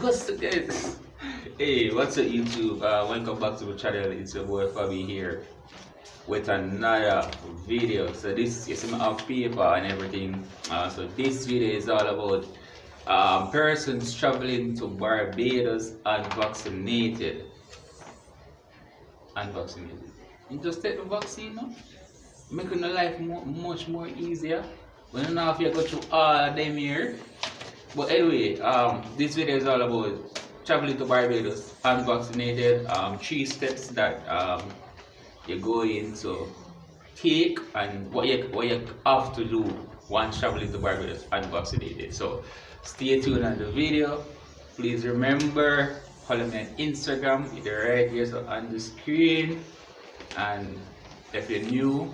What's up, guys? Hey, what's up, YouTube? Welcome back to the channel. It's your boy Fabi here with another video. So this is my paper and everything. So this video is all about persons traveling to Barbados unvaccinated. Unvaccinated. You just take the vaccine, no? Making your life much more easier. We don't know if you go through all of them here. But anyway, this video is all about traveling to Barbados unvaccinated. 3 steps that you're going to take and what you have to do once traveling to Barbados unvaccinated. So stay tuned on the video. Please remember, follow me on Instagram. It's right here on the screen. And if you're new,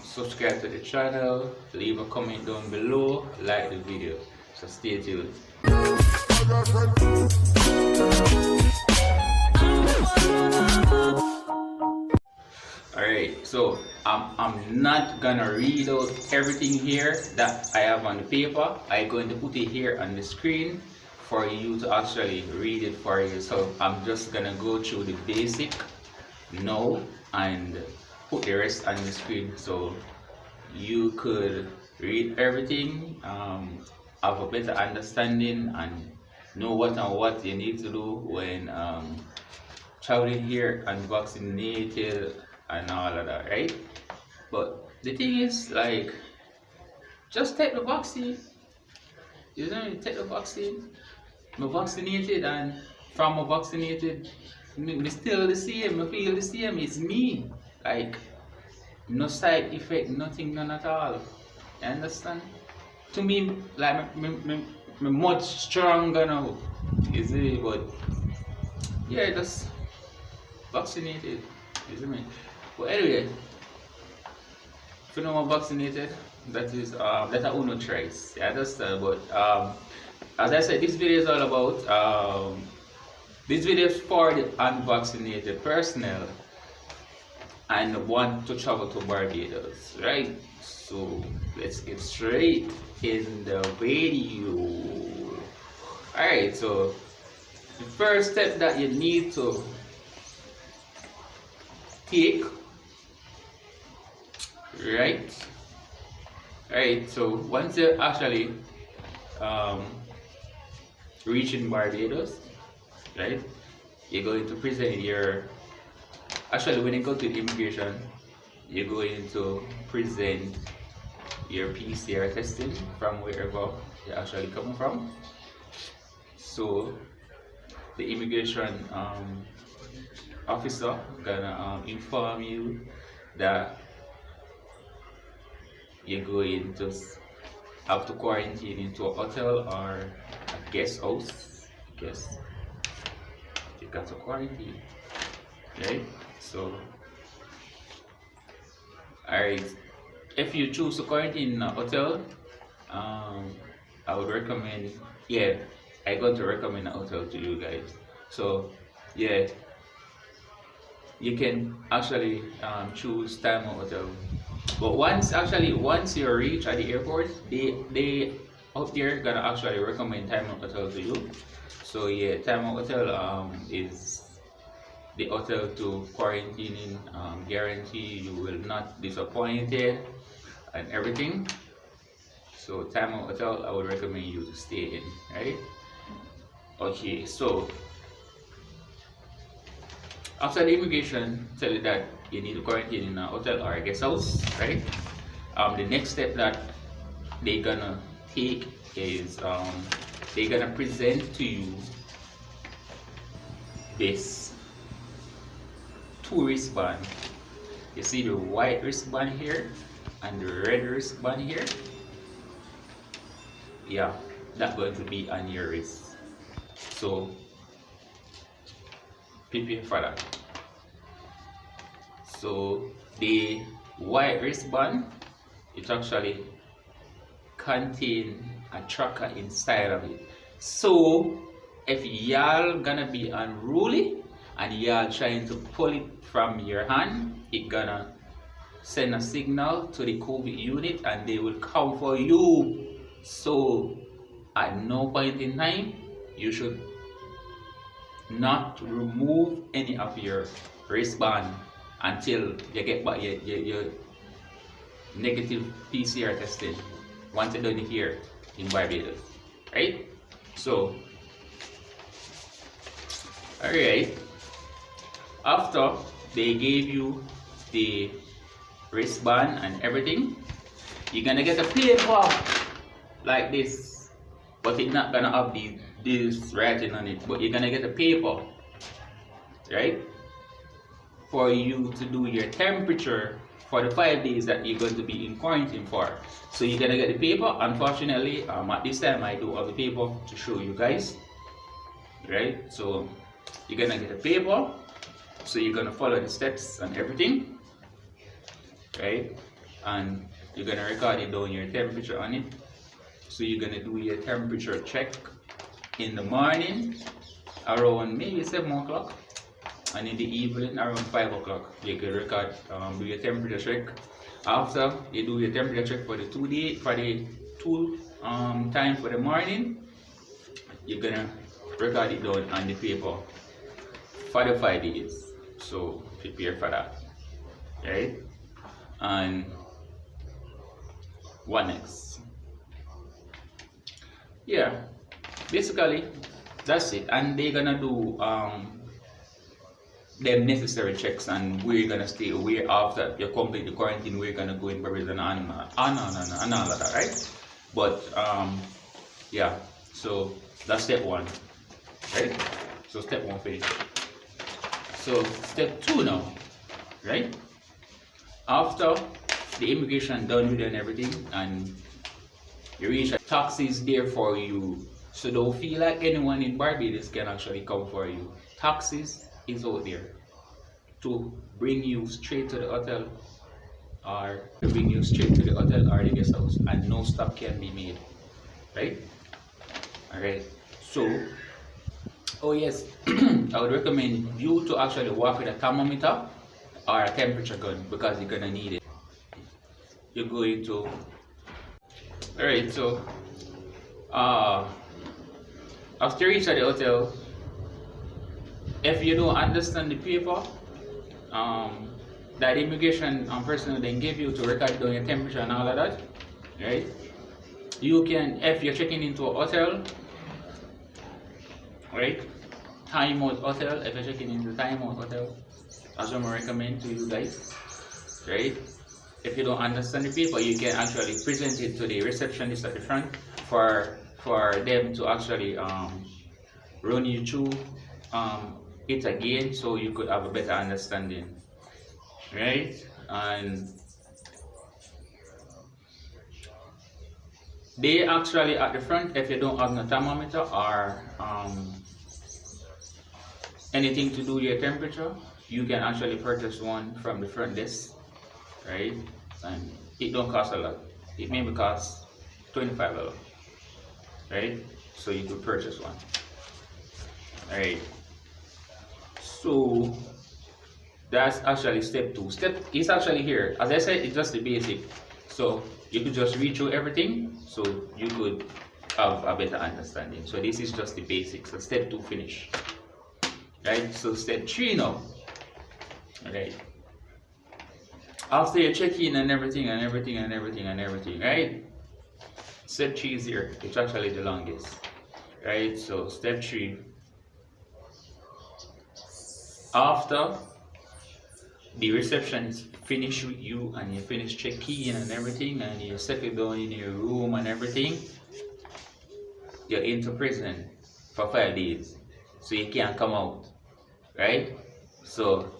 subscribe to the channel, leave a comment down below, like the video. So stay tuned. Alright, so I'm not gonna read out everything here that I have on the paper. I'm going to put it here on the screen for you to actually read it for yourself. I'm just gonna go through the basic now and put the rest on the screen so you could read everything, have a better understanding and know what you need to do when traveling here and vaccinated and all of that, right? But the thing is, like, just take the vaccine. You know, take the vaccine. I'm vaccinated, and from a vaccinated, me still the same. I feel the same. It's me. Like, no side effect, nothing, none at all. You understand? To me, like, me much stronger now. You see, but yeah, just vaccinated. You see me? But anyway, if you know I'm vaccinated, that is that I uno trace. You understand? But as I said, this video is all about this video is for the unvaccinated personnel and want to travel to Barbados, right? So let's get straight in the video. Alright, so the first step that you need to take, right? Alright, so once you actually reaching Barbados, right, you're going to present your, actually when you go to the immigration, you're going to present your PCR testing from wherever you're actually coming from. So the immigration officer gonna inform you that you're going to have to quarantine into a hotel or a guest house. Guess you got to quarantine, right? So alright, if you choose to quarantine in a hotel, I would recommend, I'm going to recommend a hotel to you guys. So yeah, you can actually choose Time Out Hotel. But once you reach at the airport, they out there gonna actually recommend Time Out Hotel to you. So yeah, Time Out Hotel is the hotel to quarantine in, guarantee you will not disappointed and everything. So Time Out Hotel, I would recommend you to stay in, right? Okay, so after the immigration tell you that you need to quarantine in a hotel or a guest house, right? The next step that they're gonna take is they're gonna present to you this 2 wristband. You see the white wristband here and the red wristband here. Yeah, that's going to be on your wrist. So prepare for that. So the white wristband, it actually contain a tracker inside of it. So if y'all gonna be unruly and y'all trying to pull it from your hand, it gonna send a signal to the COVID unit and they will come for you. So at no point in time you should not remove any of your wristband until you get back your negative PCR testing once you're done here in Barbados, right? So, alright, after they gave you the wristband and everything, you're gonna get a paper like this, but it's not gonna have this writing on it, but you're gonna get a paper, right, for you to do your temperature for the 5 days that you're going to be in quarantine for. So you're gonna get the paper. Unfortunately, at this time I do have the paper to show you guys, right? So you're gonna get a paper, so you're gonna follow the steps and everything, right? And you're gonna record it down your temperature on it. So you're gonna do your temperature check in the morning around maybe 7 o'clock, and in the evening around 5 o'clock. You can record, do your temperature check. After you do your temperature check for the 2 day, for the time for the morning, you're gonna record it down on the paper for the 5 days. So prepare for that, right? And what next? Yeah, basically that's it. And they're gonna do the necessary checks and where you're gonna stay, where after you complete the quarantine, where you're gonna go in Barbados and all of that, right? But yeah, so that's step 1, right? So step 1 finished. So step 2 now, right? After the immigration done with and everything, and you reach a taxis there for you, so don't feel like anyone in Barbados can actually come for you. Taxis is out there to bring you straight to the hotel, or to bring you straight to the hotel or the guest house, and no stop can be made, right? All right. So, oh yes, I would recommend you to actually walk with a thermometer or a temperature gun, because you're gonna need it. You're going to. All right. So, after you reach at the hotel, if you don't understand the paper that immigration person then give you to record down your temperature and all of that, right? You can, if you're checking into a hotel, right? Time out hotel, if you're checking into time out hotel, that's what I recommend to you guys, right? If you don't understand the paper, you can actually present it to the receptionist at the front for them to actually run you through it again, so you could have a better understanding, right? And they actually at the front, if you don't have no thermometer or anything to do your temperature, you can actually purchase one from the front desk, right? And it don't cost a lot. It maybe cost $25, right? So you could purchase one. All right. So that's actually step 2. Step is actually here. As I said, it's just the basic. So you could just read through everything, so you could have a better understanding. So this is just the basics. So step 2 finish. Right? So step 3 now. Alright. After you check in and everything, right? Step 3 is here. It's actually the longest. Right? So step 3. After the reception is finished with you and you finish checking and everything, and you settle down in your room and everything, you're into prison for 5 days, so you can't come out, right? So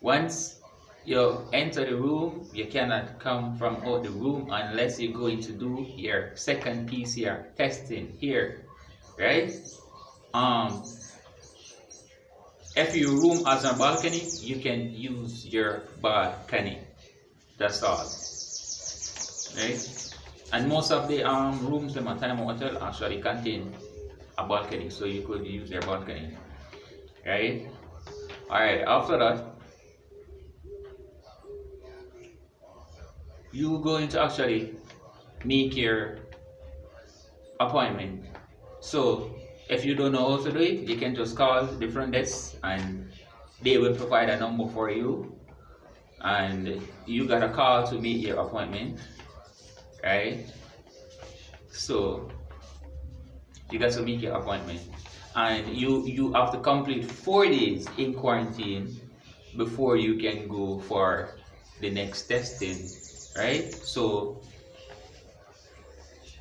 once you enter the room, you cannot come from out the room unless you're going to do your second PCR testing here, right? If your room has a balcony, you can use your balcony. That's all, right? And most of the rooms in my time hotel actually contain a balcony, so you could use your balcony, right? All right. After that, you're going to actually make your appointment. So if you don't know how to do it, you can just call the front desk and they will provide a number for you, and you got a call to make your appointment, right? So you got to make your appointment, and you have to complete 4 days in quarantine before you can go for the next testing, right? So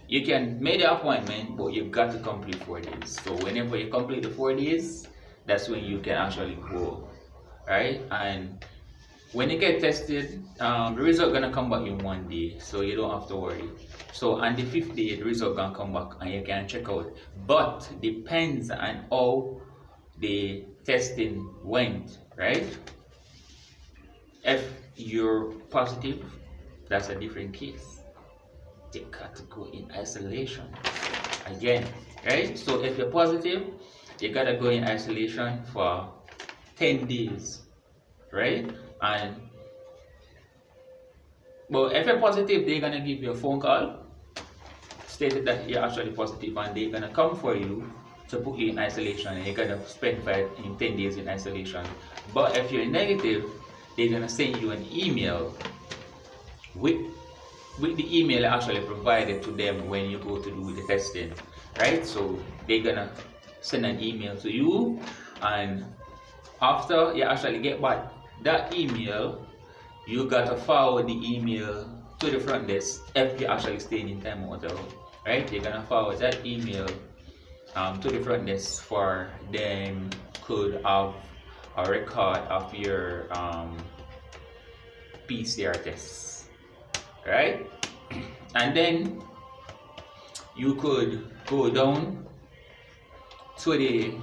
you can make the appointment, but you've got to complete 4 days. So whenever you complete the 4 days, that's when you can actually go, right? And when you get tested, the result gonna come back in 1 day, so you don't have to worry. So on the 5th day, the result gonna come back and you can check out. But depends on how the testing went, right? If you're positive, that's a different case. They got to go in isolation again, right? So if you're positive, you gotta go in isolation for 10 days, right? And but if you're positive, they're gonna give you a phone call stated that you're actually positive, and they're gonna come for you to put you in isolation, and you're gonna spend 10 days in isolation. But if you're negative, they're gonna send you an email with the email actually provided to them when you go to do the testing, right? So they're gonna send an email to you, and after you actually get back that email, you gotta forward the email to the front desk if you're actually staying in time hotel, right? You're gonna forward that email to the front desk for them could have a record of your PCR test, right? And then you could go down to the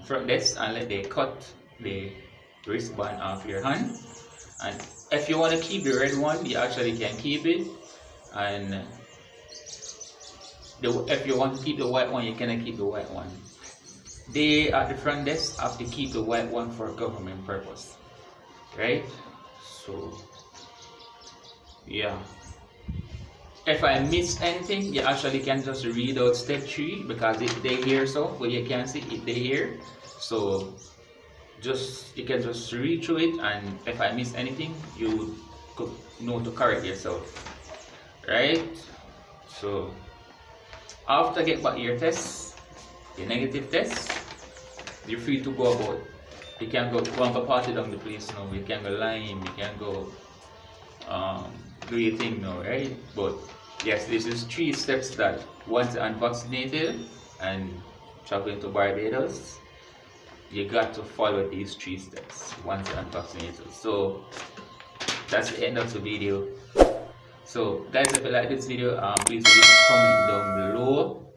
front desk and let they cut the wristband off your hand. And if you want to keep the red one, you actually can keep it. And if you want to keep the white one, you cannot keep the white one. They at the front desk have to keep the white one for government purpose, right? So yeah. If I miss anything, you actually can just read out step 3 because they here, so but you can see it they here. So you can just read through it, and if I miss anything, you could know to correct yourself, right? So after get back your test, your negative test, you're free to go about. You can go party down the place now. You can go lime, you can go do your thing now, right? But yes, this is 3 steps that once unvaccinated and traveling to Barbados, you got to follow these 3 steps once unvaccinated. So that's the end of the video. So guys, if you like this video, please leave a comment down below.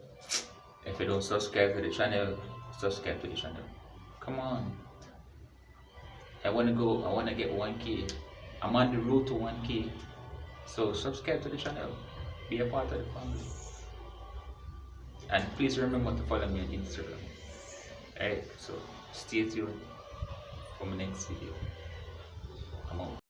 If you don't subscribe to the channel, subscribe to the channel. Come on, I want to get 1K. I'm on the road to 1K. So subscribe to the channel, be a part of the family, and please remember to follow me on Instagram. Alright, so stay tuned for my next video. I'm out.